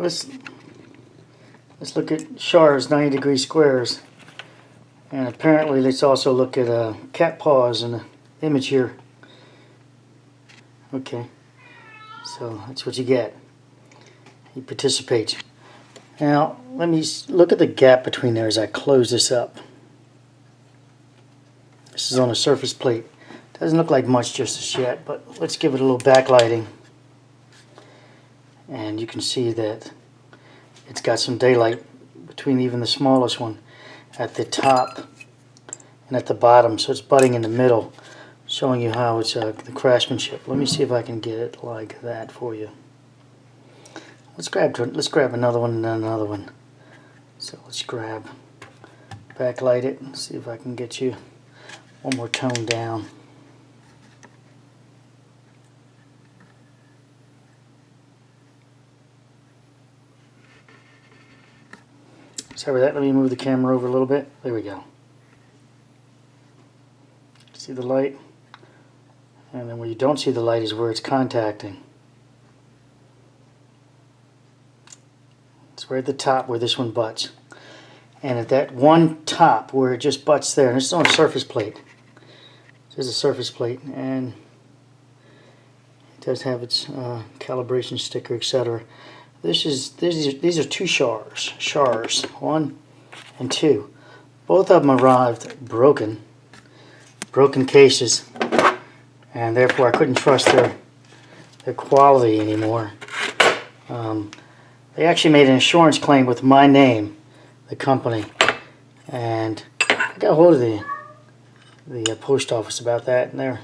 let's look at Char's 90-degree squares, and apparently let's also look at cat paws in the image here. Okay, so that's what you get. He participates. Now let me look at the gap between there as I close this up. This is on a surface plate. Doesn't look like much just as yet, but let's give it a little backlighting. And you can see that it's got some daylight between even the smallest one at the top and at the bottom, so it's budding in the middle, showing you how it's the craftsmanship. Let me see if I can get it like that for you. Let's grab another one and then another one. So let's backlight it and see if I can get you one more tone down. Sorry for that, let me move the camera over a little bit. There we go. See the light? And then where you don't see the light is where it's contacting. It's right at the top where this one butts. And at that one top where it just butts there, and this is on a surface plate. This is a surface plate, and it does have its calibration sticker, etc. These are two Chars, 1 and 2. Both of them arrived broken cases, and therefore I couldn't trust their quality anymore. They actually made an insurance claim with my name, the company, and I got a hold of the post office about that, and they're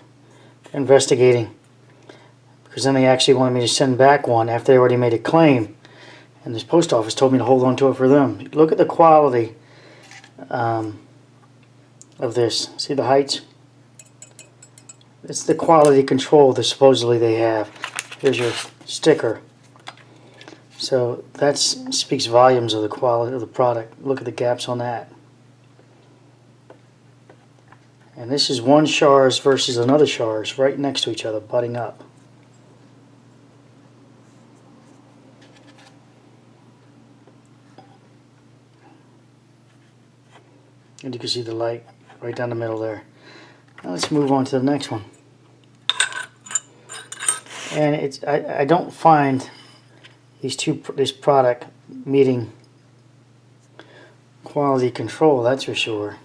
investigating. Because then they actually wanted me to send back one after they already made a claim, and this post office told me to hold on to it for them. Look at the quality of this. See the heights? It's the quality control that supposedly they have. Here's your sticker. So that speaks volumes of the quality of the product. Look at the gaps on that. And this is one Char's versus another Char's right next to each other, butting up. And you can see the light right down the middle there. Now let's move on to the next one. And I don't find this product meeting quality control, that's for sure.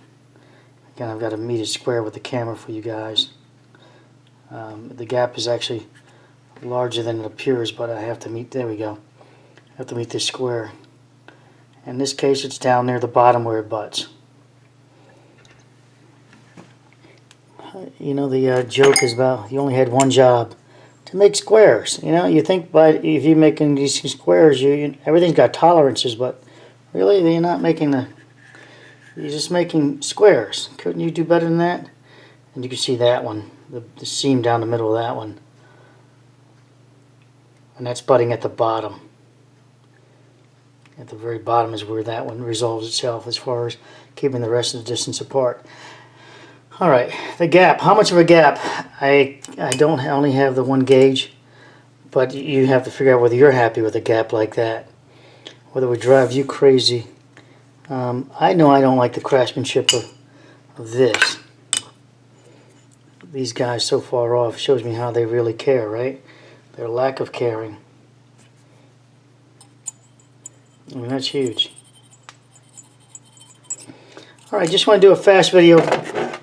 Again, I've got to meet it square with the camera for you guys. The gap is actually larger than it appears, but I have to meet, there we go. I have to meet this square. In this case, it's down near the bottom where it butts. You know, the joke is about you only had one job, to make squares. You know, you think if you're making these squares, everything's got tolerances, but really you're not making you're just making squares. Couldn't you do better than that? And you can see that one, the seam down the middle of that one, and that's butting at the bottom. At the very bottom is where that one resolves itself as far as keeping the rest of the distance apart. Alright, the gap. How much of a gap? I only have the 1 gauge, but you have to figure out whether you're happy with a gap like that, whether it would drive you crazy. I know I don't like the craftsmanship of this. These guys so far off shows me how they really care, right? Their lack of caring. I mean, that's huge. Alright, just want to do a fast video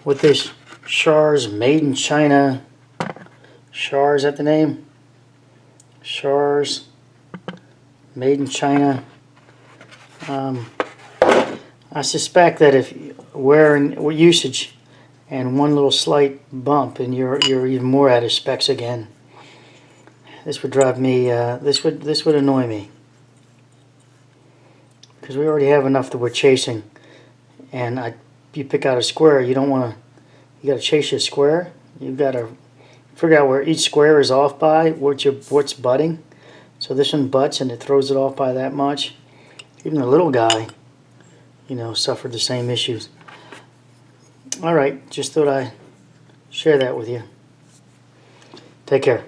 with this Char's Made in China. Char, is that the name? Char's Made in China. I suspect that if wearing usage and one little slight bump and you're even more out of specs again, this would drive me, this would annoy me. Because we already have enough that we're chasing. And you pick out a square, you don't want to, you got to chase your square. You've got to figure out where each square is off by, what's butting. So this one butts and it throws it off by that much. Even the little guy, you know, suffered the same issues. Alright, just thought I'd share that with you. Take care.